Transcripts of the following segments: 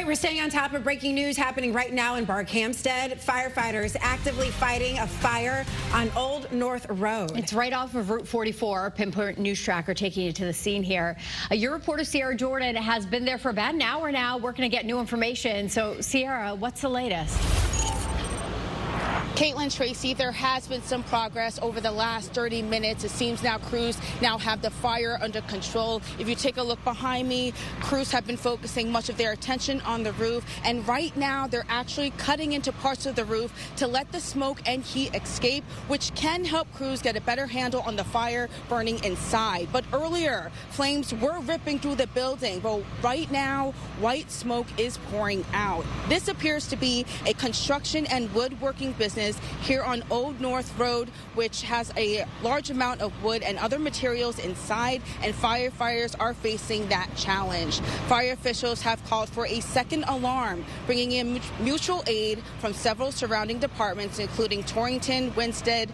We're staying on top of breaking news happening right now in Barkhamsted. Firefighters actively fighting a fire on Old North Road. It's right off of Route 44. Pinpoint News Tracker taking you to the scene here. Your reporter Sierra Jordan has been there for about an hour now working to get new information. So Sierra, what's the latest? Caitlin, Tracy, there has been some progress over the last 30 minutes. It seems now crews now have the fire under control. If you take a look behind me, crews have been focusing much of their attention on the roof. And right now, they're actually cutting into parts of the roof to let the smoke and heat escape, which can help crews get a better handle on the fire burning inside. But earlier, flames were ripping through the building. But right now, white smoke is pouring out. This appears to be a construction and woodworking business here on Old North Road, which has a large amount of wood and other materials inside, and firefighters are facing that challenge. Fire officials have called for a second alarm, bringing in mutual aid from several surrounding departments, including Torrington, Winstead,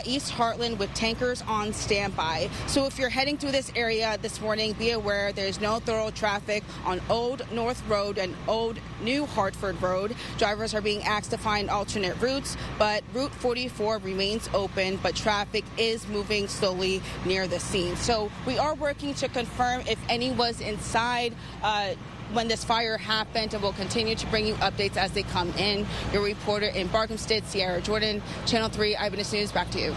East Heartland, with tankers on standby. So if you're heading through this area this morning, be aware there's no thorough traffic on Old North Road and Old New Hartford Road. Drivers are being asked to find alternate routes, but Route 44 remains open, but traffic is moving slowly near the scene. So we are working to confirm if any was inside when this fire happened, and we'll continue to bring you updates as they come in. Your reporter in Barkhamsted, Sierra Jordan, Channel 3 Eyewitness News, back to you.